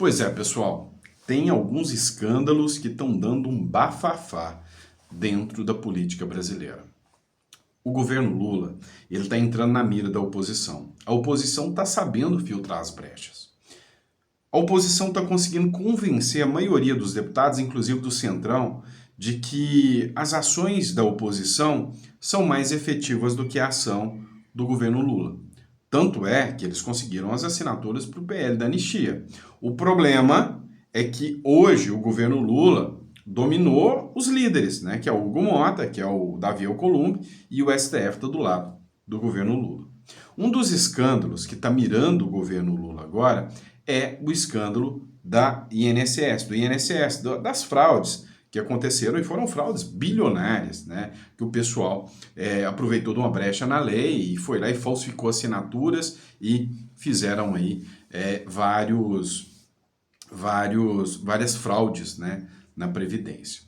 Pois é, pessoal, tem alguns escândalos que estão dando um bafafá dentro da política brasileira. O governo Lula, ele está entrando na mira da oposição. A oposição está sabendo filtrar as brechas. A oposição está conseguindo convencer a maioria dos deputados, inclusive do Centrão, de que as ações da oposição são mais efetivas do que a ação do governo Lula. Tanto é que eles conseguiram as assinaturas para o PL da anistia. O problema é que hoje o governo Lula dominou os líderes, né? Que é o Hugo Mota, que é o Davi Alcolumbre, e o STF está do lado do governo Lula. Um dos escândalos que está mirando o governo Lula agora é o escândalo da INSS, das fraudes que aconteceram e foram fraudes bilionárias, né? Que o pessoal aproveitou de uma brecha na lei e foi lá e falsificou assinaturas e fizeram aí várias fraudes, né, na Previdência.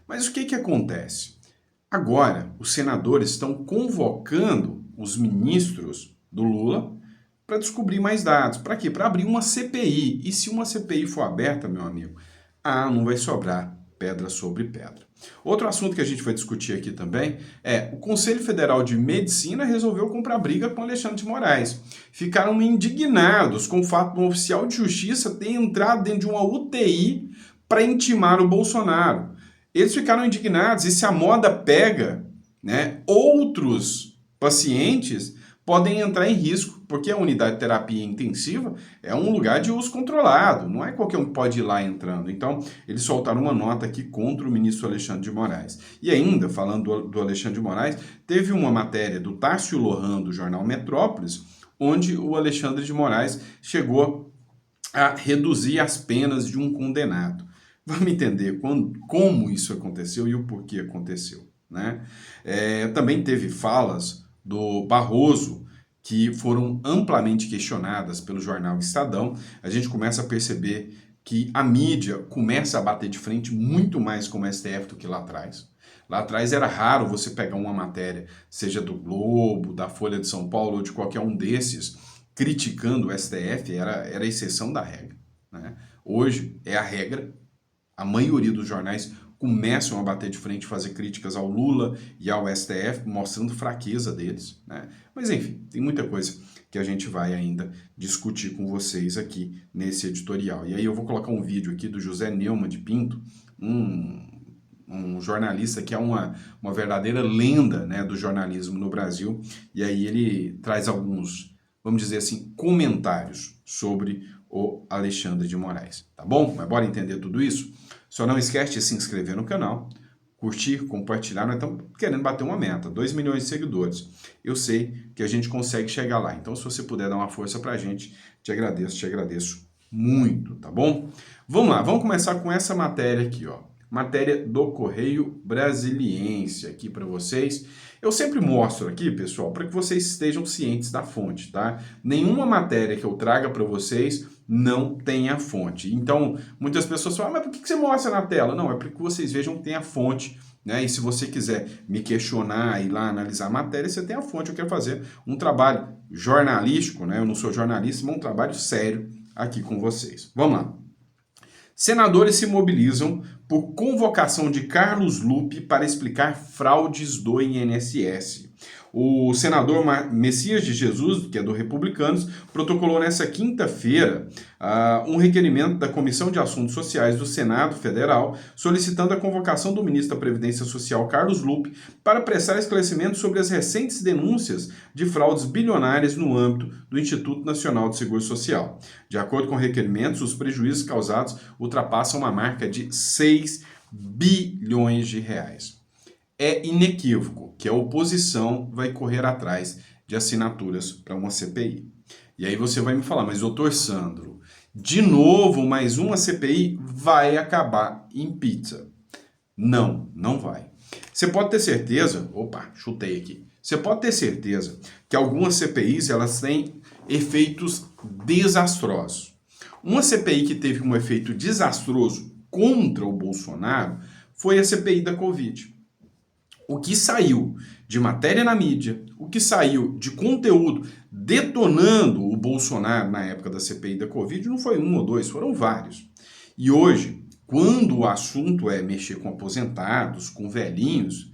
Mas o que acontece? Agora, os senadores estão convocando os ministros do Lula para descobrir mais dados. Para quê? Para abrir uma CPI. E se uma CPI for aberta, meu amigo, não vai sobrar pedra sobre pedra. Outro assunto que a gente vai discutir aqui também é o Conselho Federal de Medicina resolveu comprar briga com Alexandre de Moraes. Ficaram indignados com o fato de um oficial de justiça ter entrado dentro de uma UTI para intimar o Bolsonaro. Eles ficaram indignados e se a moda pega, né, outros pacientes podem entrar em risco, porque a unidade de terapia intensiva é um lugar de uso controlado, não é qualquer um que pode ir lá entrando. Então, eles soltaram uma nota aqui contra o ministro Alexandre de Moraes. E ainda, falando do Alexandre de Moraes, teve uma matéria do Tássio Lohan, do jornal Metrópolis, onde o Alexandre de Moraes chegou a reduzir as penas de um condenado. Vamos entender como isso aconteceu e o porquê aconteceu, né? Também teve falas do Barroso, que foram amplamente questionadas pelo jornal Estadão. A gente começa a perceber que a mídia começa a bater de frente muito mais com o STF do que lá atrás. Lá atrás era raro você pegar uma matéria, seja do Globo, da Folha de São Paulo ou de qualquer um desses, criticando o STF, era a exceção da regra, né? Hoje é a regra. A maioria dos jornais começam a bater de frente, fazer críticas ao Lula e ao STF, mostrando fraqueza deles, né? Mas enfim, tem muita coisa que a gente vai ainda discutir com vocês aqui nesse editorial. E aí eu vou colocar um vídeo aqui do José Neumann de Pinto, um jornalista que é uma verdadeira lenda, né, do jornalismo no Brasil, e aí ele traz alguns, vamos dizer assim, comentários sobre o Alexandre de Moraes, tá bom? Mas bora entender tudo isso? Só não esquece de se inscrever no canal, curtir, compartilhar. Nós estamos querendo bater uma meta, 2 milhões de seguidores. Eu sei que a gente consegue chegar lá. Então, se você puder dar uma força pra gente, te agradeço muito, tá bom? Vamos lá, vamos começar com essa matéria aqui, ó. Matéria do Correio Brasiliense aqui para vocês. Eu sempre mostro aqui, pessoal, para que vocês estejam cientes da fonte, tá? Nenhuma matéria que eu traga para vocês não tem a fonte. Então, muitas pessoas falam, mas por que você mostra na tela? Não, é para que vocês vejam que tem a fonte, né? E se você quiser me questionar e lá analisar a matéria, você tem a fonte. Eu quero fazer um trabalho jornalístico, né? Eu não sou jornalista, mas um trabalho sério aqui com vocês. Vamos lá. Senadores se mobilizam por convocação de Carlos Lupe para explicar fraudes do INSS. O senador Messias de Jesus, que é do Republicanos, protocolou nessa quinta-feira um requerimento da Comissão de Assuntos Sociais do Senado Federal, solicitando a convocação do ministro da Previdência Social, Carlos Lupe, para prestar esclarecimentos sobre as recentes denúncias de fraudes bilionárias no âmbito do Instituto Nacional de Seguro Social. De acordo com requerimentos, os prejuízos causados ultrapassam uma marca de 6 bilhões de reais. É inequívoco que a oposição vai correr atrás de assinaturas para uma CPI. E aí você vai me falar, mas doutor Sandro, de novo mais uma CPI vai acabar em pizza. Não, não vai. Você pode ter certeza, chutei aqui. Você pode ter certeza que algumas CPIs elas têm efeitos desastrosos. Uma CPI que teve um efeito desastroso contra o Bolsonaro foi a CPI da Covid. O que saiu de matéria na mídia, o que saiu de conteúdo detonando o Bolsonaro na época da CPI da Covid não foi um ou dois, foram vários. E hoje, quando o assunto é mexer com aposentados, com velhinhos,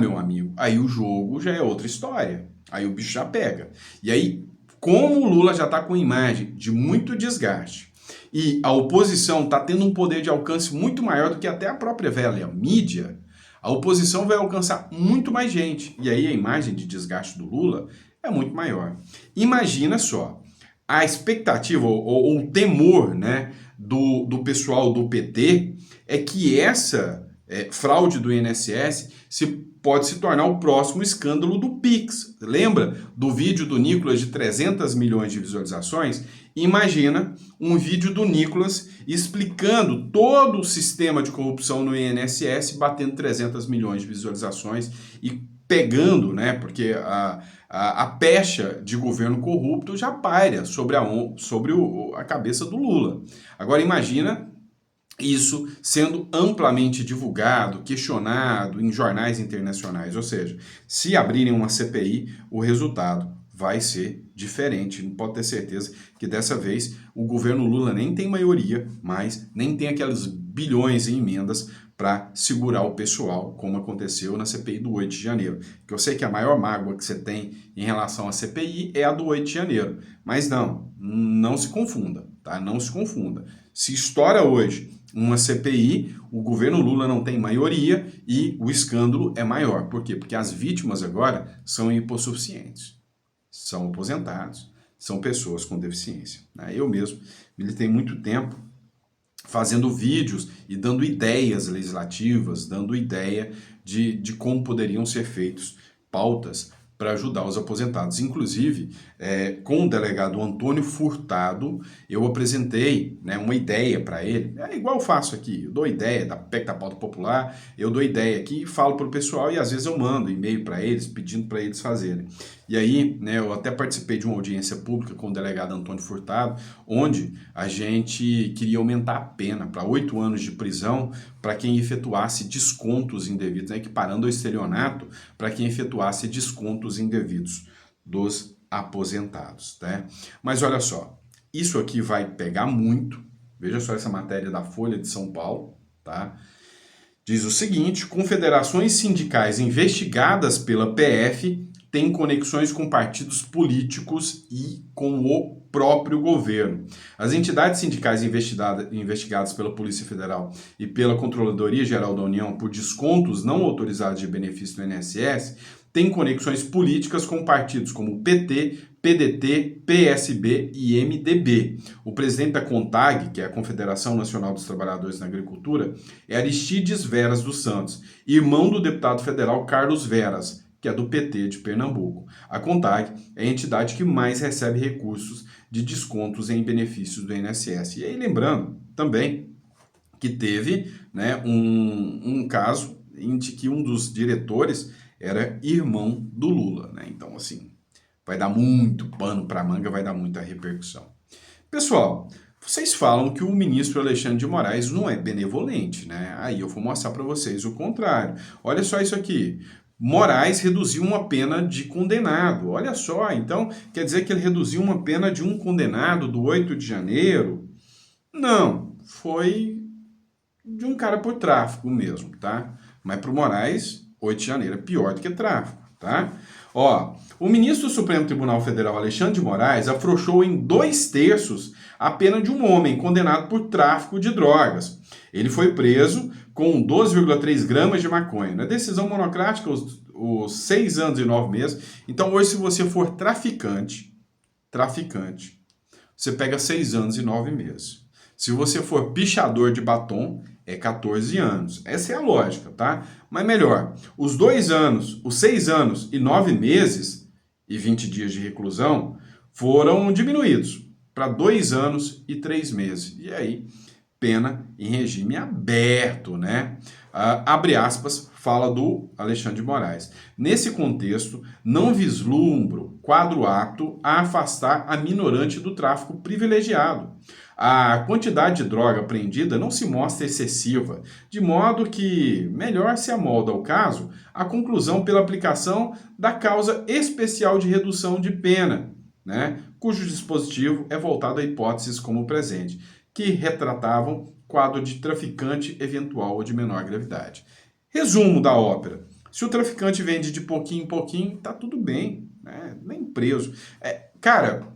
meu amigo, aí o jogo já é outra história. Aí o bicho já pega. E aí, como o Lula já está com imagem de muito desgaste e a oposição está tendo um poder de alcance muito maior do que até a própria velha mídia, a oposição vai alcançar muito mais gente. E aí a imagem de desgaste do Lula é muito maior. Imagina só, a expectativa ou o temor, né, do pessoal do PT é que essa fraude do INSS pode se tornar o próximo escândalo do Pix. Lembra do vídeo do Nicolas de 300 milhões de visualizações? Imagina um vídeo do Nicolas explicando todo o sistema de corrupção no INSS, batendo 300 milhões de visualizações e pegando, né, porque a pecha de governo corrupto já paira sobre a cabeça do Lula. Agora imagina isso sendo amplamente divulgado, questionado em jornais internacionais. Ou seja, se abrirem uma CPI, o resultado vai ser diferente. Não pode ter certeza que dessa vez o governo Lula nem tem maioria, mas nem tem aqueles bilhões em emendas para segurar o pessoal, como aconteceu na CPI do 8 de janeiro. Que eu sei que a maior mágoa que você tem em relação à CPI é a do 8 de janeiro. Mas não se confunda, tá? Não se confunda. Se estoura hoje uma CPI, o governo Lula não tem maioria e o escândalo é maior. Por quê? Porque as vítimas agora são hipossuficientes, são aposentados, são pessoas com deficiência. Eu mesmo militei muito tempo fazendo vídeos e dando ideias legislativas, dando ideia de como poderiam ser feitos pautas para ajudar os aposentados. Inclusive, com o delegado Antônio Furtado, eu apresentei, né, uma ideia para ele. É igual eu faço aqui, eu dou ideia da PEC da Pauta Popular, eu dou ideia aqui e falo para o pessoal e às vezes eu mando e-mail para eles, pedindo para eles fazerem. E aí, né, eu até participei de uma audiência pública com o delegado Antônio Furtado, onde a gente queria aumentar a pena para 8 anos de prisão para quem efetuasse descontos indevidos, né, equiparando ao estelionato para quem efetuasse descontos indevidos dos aposentados, né? Mas olha só, isso aqui vai pegar muito. Veja só essa matéria da Folha de São Paulo, tá? Diz o seguinte: confederações sindicais investigadas pela PF têm conexões com partidos políticos e com o próprio governo. As entidades sindicais investigadas pela Polícia Federal e pela Controladoria Geral da União por descontos não autorizados de benefício do INSS têm conexões políticas com partidos como PT, PDT, PSB e MDB. O presidente da CONTAG, que é a Confederação Nacional dos Trabalhadores na Agricultura, é Aristides Veras dos Santos, irmão do deputado federal Carlos Veras, que é do PT de Pernambuco. A CONTAG é a entidade que mais recebe recursos de descontos em benefícios do INSS. E aí, lembrando também que teve, né, um caso em que um dos diretores era irmão do Lula, né? Então, assim, vai dar muito pano para manga, vai dar muita repercussão. Pessoal, vocês falam que o ministro Alexandre de Moraes não é benevolente, né? Aí eu vou mostrar para vocês o contrário. Olha só isso aqui. Moraes reduziu uma pena de condenado. Olha só, então quer dizer que ele reduziu uma pena de um condenado do 8 de janeiro? Não, foi de um cara por tráfico mesmo, tá? Mas para o Moraes, 8 de janeiro é pior do que tráfico, tá? Ó, o ministro do Supremo Tribunal Federal, Alexandre de Moraes, afrouxou em 2/3 a pena de um homem condenado por tráfico de drogas. Ele foi preso com 12,3 gramas de maconha. Na decisão monocrática, os 6 anos e 9 meses. Então, hoje, se você for traficante, você pega 6 anos e 9 meses. Se você for pichador de batom, é 14 anos. Essa é a lógica, tá? Mas melhor, os 2 anos, os 6 anos e 9 meses e 20 dias de reclusão foram diminuídos para 2 anos e 3 meses. E aí, pena em regime aberto, né? Abre aspas, fala do Alexandre de Moraes. Nesse contexto, não vislumbro quadro apto a afastar a minorante do tráfico privilegiado. A quantidade de droga apreendida não se mostra excessiva, de modo que melhor se amolda ao caso a conclusão pela aplicação da causa especial de redução de pena, né, cujo dispositivo é voltado a hipóteses como o presente, que retratavam quadro de traficante eventual ou de menor gravidade. Resumo da ópera. Se o traficante vende de pouquinho em pouquinho, tá tudo bem, né? Nem preso. Cara,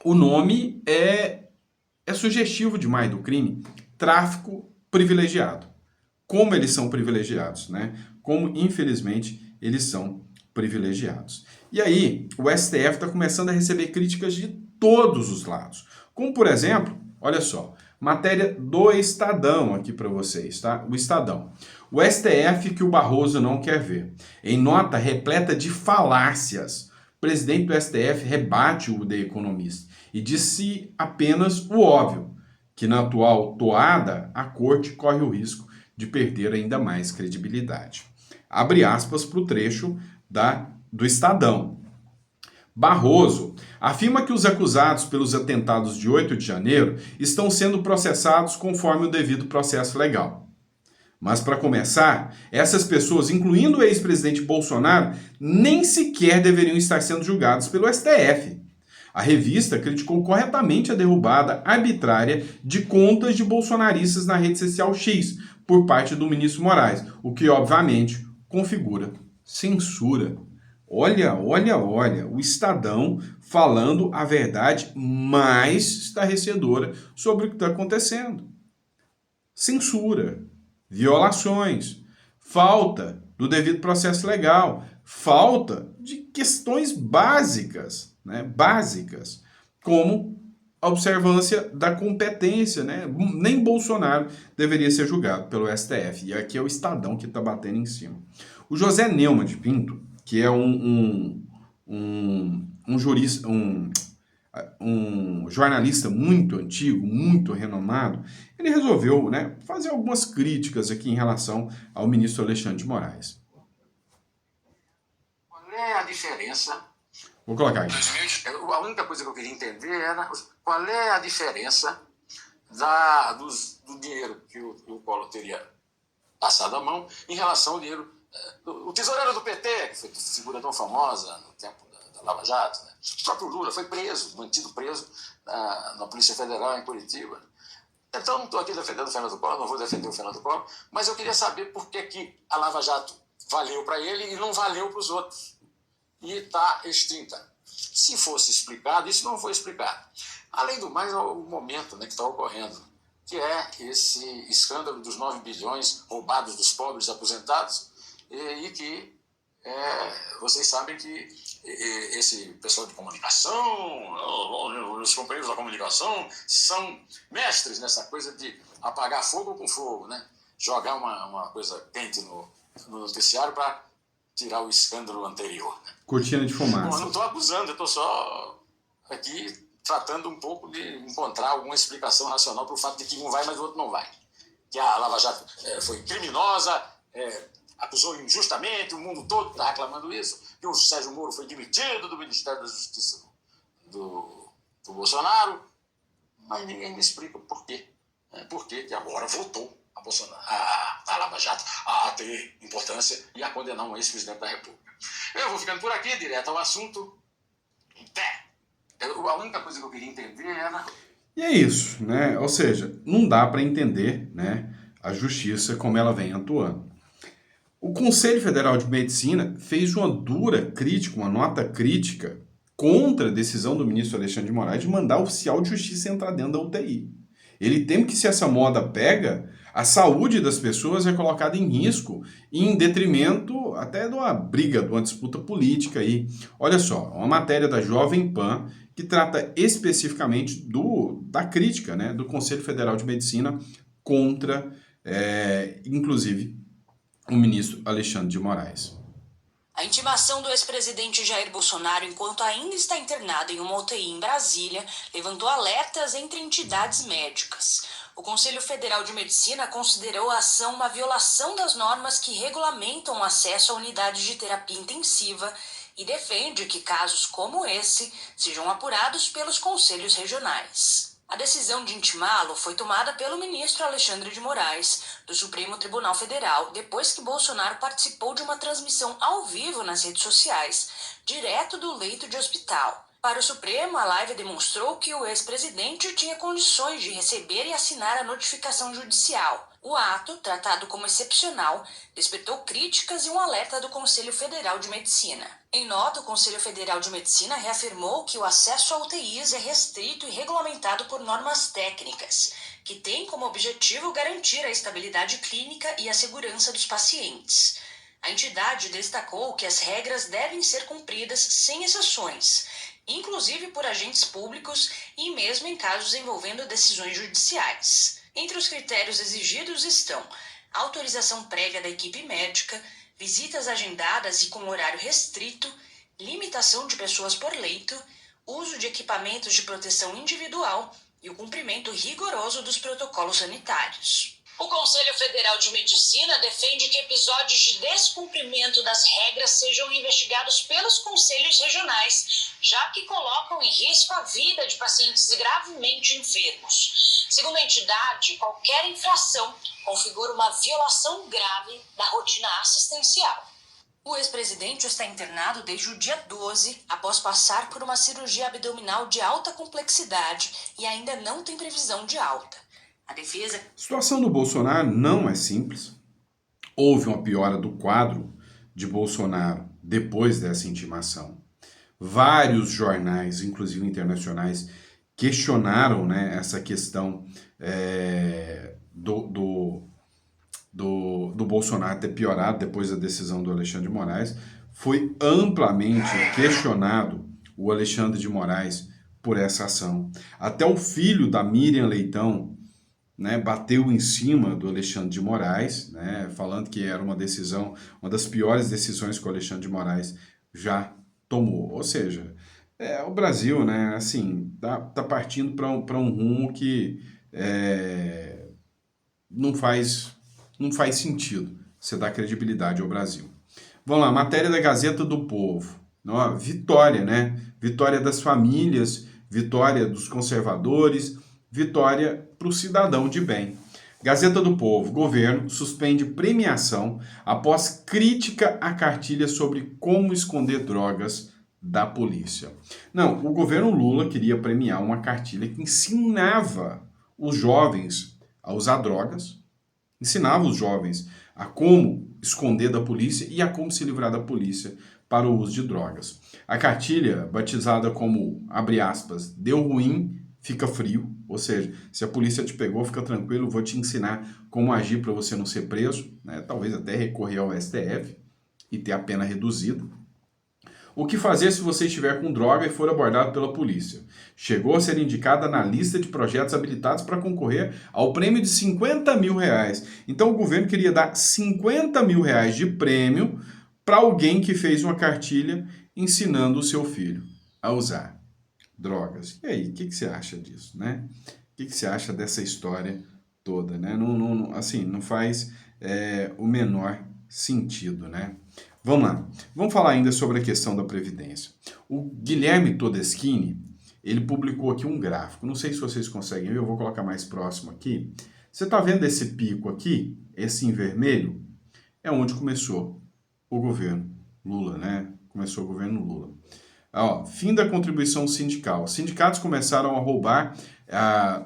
o nome é sugestivo demais do crime. Tráfico privilegiado. Como eles são privilegiados, né? Como, infelizmente, eles são privilegiados. E aí, o STF está começando a receber críticas de todos os lados. Como, por exemplo, olha só, matéria do Estadão aqui para vocês, tá? O Estadão. O STF que o Barroso não quer ver. Em nota repleta de falácias, o presidente do STF rebate o The Economist e disse apenas o óbvio, que na atual toada, a corte corre o risco de perder ainda mais credibilidade. Abre aspas para o trecho do Estadão. Barroso afirma que os acusados pelos atentados de 8 de janeiro estão sendo processados conforme o devido processo legal. Mas, para começar, essas pessoas, incluindo o ex-presidente Bolsonaro, nem sequer deveriam estar sendo julgados pelo STF. A revista criticou corretamente a derrubada arbitrária de contas de bolsonaristas na rede social X por parte do ministro Moraes, o que, obviamente, configura censura. Olha, o Estadão falando a verdade mais estarrecedora sobre o que está acontecendo. Censura, violações, falta do devido processo legal, falta de questões básicas, né? Básicas, como a observância da competência, né? Nem Bolsonaro deveria ser julgado pelo STF. E aqui é o Estadão que está batendo em cima. O José Neumann de Pinto, que é um jurista, um jornalista muito antigo, muito renomado, ele resolveu, né, fazer algumas críticas aqui em relação ao ministro Alexandre de Moraes. Qual é a diferença? Vou colocar aqui. A única coisa que eu queria entender era qual é a diferença do dinheiro que o Collor teria passado a mão em relação ao dinheiro. O tesoureiro do PT, que foi figura tão famosa no tempo da Lava Jato, né? O próprio Lula foi preso, mantido preso na Polícia Federal em Curitiba. Então, não estou aqui defendendo o Fernando Collor, não vou defender o Fernando Collor, mas eu queria saber por que a Lava Jato valeu para ele e não valeu para os outros. E está extinta. Se fosse explicado, isso não foi explicado. Além do mais, o momento, né, que está ocorrendo, que é esse escândalo dos 9 bilhões roubados dos pobres aposentados, e que vocês sabem que esse pessoal de comunicação, os companheiros da comunicação, são mestres nessa coisa de apagar fogo com fogo, né? Jogar uma coisa quente no noticiário para tirar o escândalo anterior. Né? Cortina de fumaça. Bom, eu não estou acusando, eu estou só aqui tratando um pouco de encontrar alguma explicação racional para o fato de que um vai, mas o outro não vai. Que a Lava Jato foi criminosa, acusou injustamente, o mundo todo está reclamando isso, que o Sérgio Moro foi demitido do Ministério da Justiça do Bolsonaro, mas ninguém me explica por quê. Por que agora voltou a Lava Jato a ter importância e a condenar um ex-presidente da República. Eu vou ficando por aqui, direto ao assunto. A única coisa que eu queria entender era... E é isso, né? Ou seja, não dá para entender, né, a justiça como ela vem atuando. O Conselho Federal de Medicina fez uma dura crítica, uma nota crítica contra a decisão do ministro Alexandre de Moraes de mandar o oficial de justiça entrar dentro da UTI. Ele teme que se essa moda pega, a saúde das pessoas é colocada em risco, em detrimento até de uma briga, de uma disputa política aí. Olha só, uma matéria da Jovem Pan que trata especificamente da crítica, né, do Conselho Federal de Medicina contra, inclusive, o ministro Alexandre de Moraes. A intimação do ex-presidente Jair Bolsonaro, enquanto ainda está internado em uma UTI em Brasília, levantou alertas entre entidades médicas. O Conselho Federal de Medicina considerou a ação uma violação das normas que regulamentam o acesso a unidades de terapia intensiva e defende que casos como esse sejam apurados pelos conselhos regionais. A decisão de intimá-lo foi tomada pelo ministro Alexandre de Moraes, do Supremo Tribunal Federal, depois que Bolsonaro participou de uma transmissão ao vivo nas redes sociais, direto do leito de hospital. Para o Supremo, a live demonstrou que o ex-presidente tinha condições de receber e assinar a notificação judicial. O ato, tratado como excepcional, despertou críticas e um alerta do Conselho Federal de Medicina. Em nota, o Conselho Federal de Medicina reafirmou que o acesso a UTIs é restrito e regulamentado por normas técnicas, que têm como objetivo garantir a estabilidade clínica e a segurança dos pacientes. A entidade destacou que as regras devem ser cumpridas sem exceções, inclusive por agentes públicos e mesmo em casos envolvendo decisões judiciais. Entre os critérios exigidos estão autorização prévia da equipe médica, visitas agendadas e com horário restrito, limitação de pessoas por leito, uso de equipamentos de proteção individual e o cumprimento rigoroso dos protocolos sanitários. O Conselho Federal de Medicina defende que episódios de descumprimento das regras sejam investigados pelos conselhos regionais, já que colocam em risco a vida de pacientes gravemente enfermos. Segundo a entidade, qualquer infração configura uma violação grave da rotina assistencial. O ex-presidente está internado desde o dia 12, após passar por uma cirurgia abdominal de alta complexidade e ainda não tem previsão de alta. A defesa... A situação do Bolsonaro não é simples. Houve uma piora do quadro de Bolsonaro depois dessa intimação. Vários jornais, inclusive internacionais, questionaram, né, essa questão do Bolsonaro ter piorado depois da decisão do Alexandre de Moraes. Foi amplamente questionado o Alexandre de Moraes por essa ação. Até o filho da Miriam Leitão, né, bateu em cima do Alexandre de Moraes, né, falando que era uma decisão, uma das piores decisões que o Alexandre de Moraes já tomou. Ou seja, o Brasil, né, assim, tá partindo para um rumo que não faz sentido você dar credibilidade ao Brasil. Vamos lá, matéria da Gazeta do Povo. Vitória, né? Vitória das famílias, vitória dos conservadores, vitória para o cidadão de bem. Gazeta do Povo, governo suspende premiação após crítica à cartilha sobre como esconder drogas da polícia. Não, o governo Lula queria premiar uma cartilha que ensinava os jovens a usar drogas, ensinava os jovens a como esconder da polícia e a como se livrar da polícia para o uso de drogas. A cartilha, batizada como, abre aspas, deu ruim, fica frio, ou seja, se a polícia te pegou, fica tranquilo, vou te ensinar como agir para você não ser preso, né? Talvez até recorrer ao STF e ter a pena reduzida. O que fazer se você estiver com droga e for abordado pela polícia? Chegou a ser indicada na lista de projetos habilitados para concorrer ao prêmio de R$50 mil. Então o governo queria dar R$50 mil de prêmio para alguém que fez uma cartilha ensinando o seu filho a usar drogas. E aí, o que você acha disso, né? O que você acha dessa história toda, né? Não faz o menor sentido, né? Vamos lá. Vamos falar ainda sobre a questão da Previdência. O Guilherme Todeschini, ele publicou aqui um gráfico. Não sei se vocês conseguem ver, eu vou colocar mais próximo aqui. Você está vendo esse pico aqui? Esse em vermelho? É onde começou o governo Lula, né? Começou o governo Lula. Fim da contribuição sindical. Os sindicatos começaram a roubar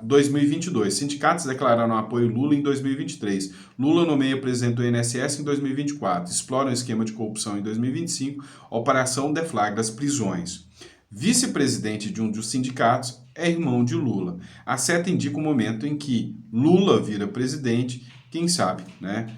2022. Sindicatos declararam apoio Lula em 2023. Lula nomeia presidente do INSS em 2024. Explora um esquema de corrupção em 2025. Operação deflagra as prisões. Vice-presidente de um dos sindicatos é irmão de Lula. A seta indica o momento em que Lula vira presidente. Quem sabe, né?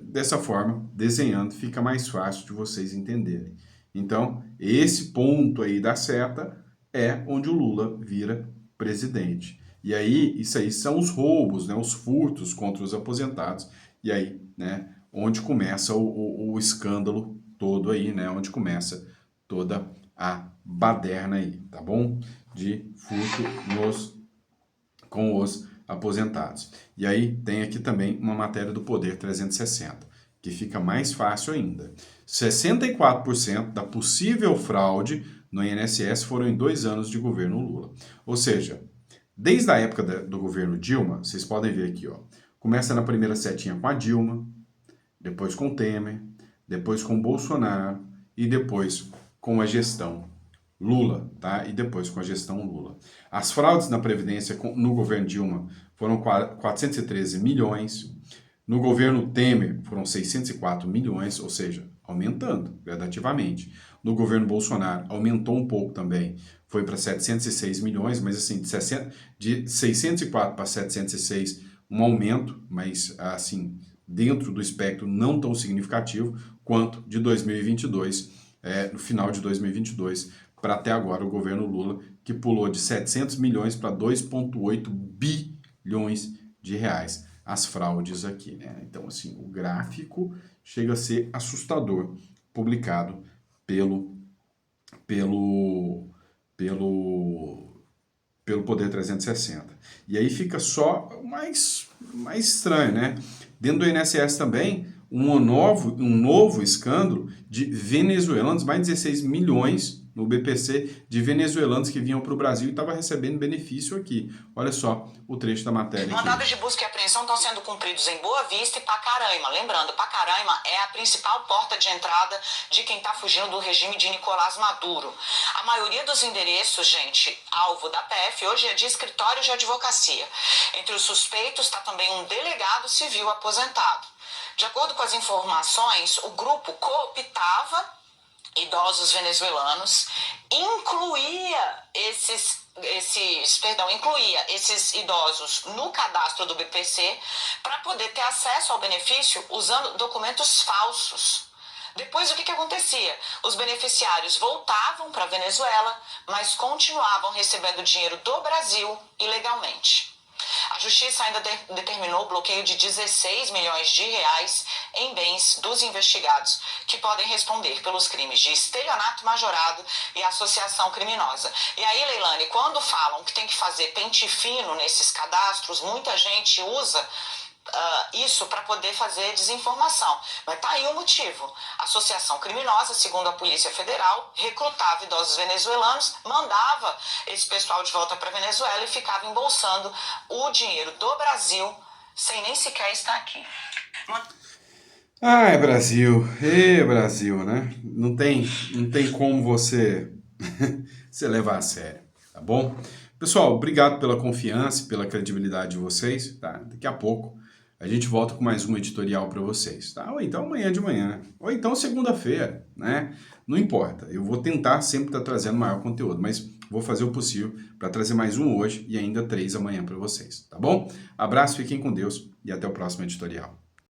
Dessa forma, desenhando, fica mais fácil de vocês entenderem. Então, esse ponto aí da seta é onde o Lula vira presidente. E aí, isso aí são os roubos, né, os furtos contra os aposentados. E aí, né, onde começa o escândalo todo aí, né, onde começa toda a baderna aí, tá bom? De furto com os aposentados. E aí tem aqui também uma matéria do Poder 360, que fica mais fácil ainda. 64% da possível fraude no INSS foram em 2 anos de governo Lula. Ou seja, desde a época do governo Dilma, vocês podem ver aqui, ó, começa na primeira setinha com a Dilma, depois com o Temer, depois com o Bolsonaro e depois com a gestão Lula, tá? E depois com a gestão Lula. As fraudes na Previdência no governo Dilma foram 413 milhões, no governo Temer foram 604 milhões, ou seja, aumentando gradativamente. No governo Bolsonaro aumentou um pouco também, foi para 706 milhões, mas assim, de 604 para 706, um aumento, mas assim, dentro do espectro não tão significativo quanto de 2022, no final de 2022, para até agora o governo Lula, que pulou de 700 milhões para 2,8 bilhões de reais. As fraudes aqui, né? Então, assim, o gráfico chega a ser assustador, publicado pelo Poder 360. E aí fica só mais estranho, né? Dentro do INSS também, um novo escândalo de venezuelanos, mais de 16 milhões no BPC de venezuelanos que vinham para o Brasil e estavam recebendo benefício aqui. Olha só o trecho da matéria aqui. Mandados de busca e apreensão estão sendo cumpridos em Boa Vista e Pacaraima. Lembrando, Pacaraima é a principal porta de entrada de quem está fugindo do regime de Nicolás Maduro. A maioria dos endereços, gente, alvo da PF, hoje é de escritórios de advocacia. Entre os suspeitos está também um delegado civil aposentado. De acordo com as informações, o grupo cooptava idosos venezuelanos, incluía esses idosos no cadastro do BPC para poder ter acesso ao benefício usando documentos falsos. Depois, o que acontecia? Os beneficiários voltavam para a Venezuela, mas continuavam recebendo dinheiro do Brasil ilegalmente. A Justiça ainda determinou o bloqueio de 16 milhões de reais em bens dos investigados, que podem responder pelos crimes de estelionato majorado e associação criminosa. E aí, Leilane, quando falam que tem que fazer pente fino nesses cadastros, muita gente usa isso para poder fazer desinformação. Mas tá aí o motivo. A associação criminosa, segundo a Polícia Federal, recrutava idosos venezuelanos, mandava esse pessoal de volta para a Venezuela e ficava embolsando o dinheiro do Brasil sem nem sequer estar aqui. Ah, é Brasil. Brasil, né? Não tem como você levar a sério, tá bom? Pessoal, obrigado pela confiança e pela credibilidade de vocês, tá? Daqui a pouco a gente volta com mais um editorial para vocês, tá? Ou então amanhã de manhã, ou então segunda-feira, né? Não importa, eu vou tentar sempre estar trazendo maior conteúdo, mas vou fazer o possível para trazer mais um hoje e ainda 3 amanhã para vocês, tá bom? Abraço, fiquem com Deus e até o próximo editorial.